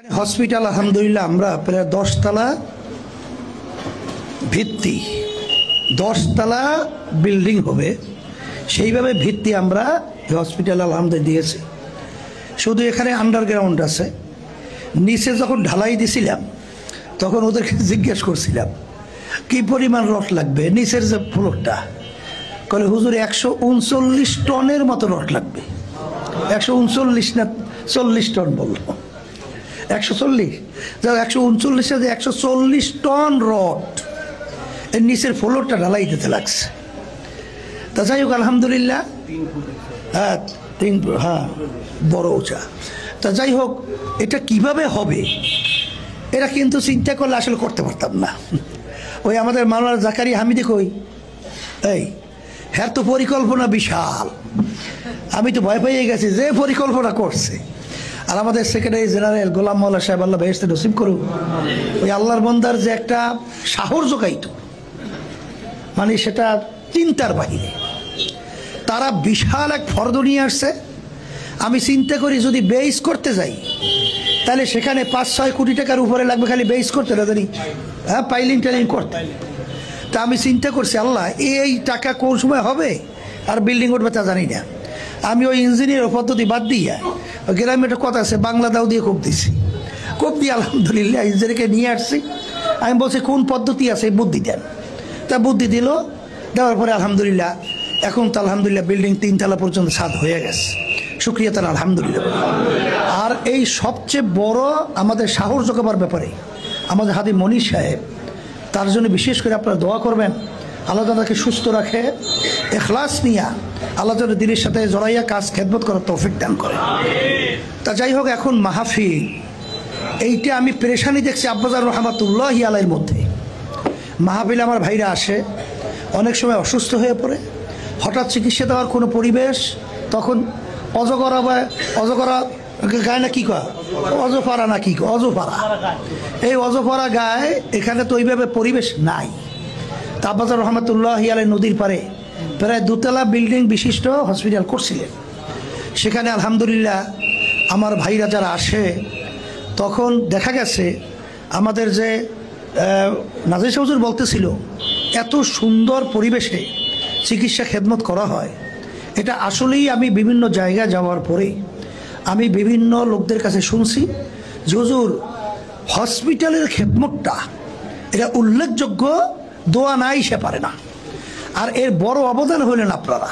Hospital আলহামদুলিল্লাহ আমরা প্রায় 10 তলা ভিত্তি 10 তলা বিল্ডিং হবে সেইভাবে ভিত্তি আমরা হসপিটাল আলহামদুলিল্লাহ দিয়েছি। শুধু এখানে আন্ডারগ্রাউন্ড আছে। নিচে যখন ঢালাই দিছিলাম তখন ওদেরকে জিজ্ঞেস করছিলাম কি পরিমাণ রড লাগবে। নিচের যে ফ্লোরটা বলে হুজুর 139 টনের মতো রড লাগবে। 139 না 40 টন বললো। 140 যাও 139 যে 140 টন রড এর নিচের ফ্লোরটা ঢালাই দিতে লাগছে। তা যাই হোক আলহামদুলিল্লাহ 3 বড় উঁচা। তা যাই হোক এটা কিভাবে হবে এটা কিন্তু চিন্তা করলে আসলে করতে পারতাম না। ওই আমাদের মাওলানা জাকারিয়া হামিদি কই এই হ্যাঁ তো পরিকল্পনা বিশাল। আমি তো ভয় পেয়ে গেছি যে পরিকল্পনা করছে। আর আমাদের সেক্রেটারি জেনারেল গোলাম মাওলা সাহেব আল্লাহ বেহেশতে নসিব করুন, ওই আল্লাহর বন্দার যে একটা সাহস জোগাইতো মানে সেটা চিন্তার বাহিরে। তারা বিশাল এক ফর্দ নিয়ে আসছে। আমি চিন্তা করি যদি বেইস করতে যাই তাহলে সেখানে 5-6 কোটি টাকার উপরে লাগবে খালি বেইস করতে না জানি পাইলিং টাইলিং করতে। তা আমি চিন্তা করছি আল্লাহ এই টাকা কোন সময় হবে আর বিল্ডিং উঠবে তা জানি না। আমি ওই ইঞ্জিনিয়ার পদ্ধতি বাদ দিয়ে গ্রামে একটা কথা আছে বাংলা দাও দিয়ে কোপ দিছি। কোপ দিয়ে আলহামদুলিল্লাহ ইঞ্জিনিয়ারকে নিয়ে আসছি। আমি বলছি কোন পদ্ধতি আছে বুদ্ধি দেন। তা বুদ্ধি দিল, দেওয়ার পরে আলহামদুলিল্লাহ এখন তো আলহামদুলিল্লাহ বিল্ডিং 3 তলা পর্যন্ত ছাদ হয়ে গেছে। শুক্রিয়া তার আলহামদুলিল্লাহ। আর এই সবচেয়ে বড় আমাদের সাহস জোগাবার ব্যাপারে আমাদের হাদি মনির সাহেব, তার জন্য বিশেষ করে আপনারা দোয়া করবেন আল্লাহ তাকে সুস্থ রাখে, এখলাস নিয়া আল্লাহ তাআলা দিনের সাথে জড়াইয়া কাজ খেদমত করার তৌফিক দান করে। তা যাই হোক এখন মাহফিল এইটা আমি পেরেশানি দেখছি আব্বাজার রহমাতুল্লাহি আলাইহির মধ্যে। মাহফিল আমার ভাইরা আসে অনেক সময় অসুস্থ হয়ে পড়ে, হঠাৎ চিকিৎসা দেওয়ার কোনো পরিবেশ, তখন অজগরা গায়ে না কি কয় অজপাড়া না কি অজপাড়া, এই অজপাড়া গায়ে এখানে তো ওইভাবে পরিবেশ নাই। তা আব্বাজার রহমাতুল্লাহি আলাইহি নদীর পারে প্রায় 2 তলা বিল্ডিং বিশিষ্ট হসপিটাল করছিলেন। সেখানে আলহামদুলিল্লাহ আমার ভাইরা যারা আসে তখন দেখা গেছে আমাদের যে নাজির হুজুর বলতেছিল এত সুন্দর পরিবেশে চিকিৎসা খেদমত করা হয়। এটা আসলেই আমি বিভিন্ন জায়গায় যাওয়ার পরে আমি বিভিন্ন লোকদের কাছে শুনছি যে হুজুর হসপিটালের খেদমতটা এটা উল্লেখযোগ্য, দোয়া নাই সে পারে না। আর এর বড় অবদান হলেন আপনারা।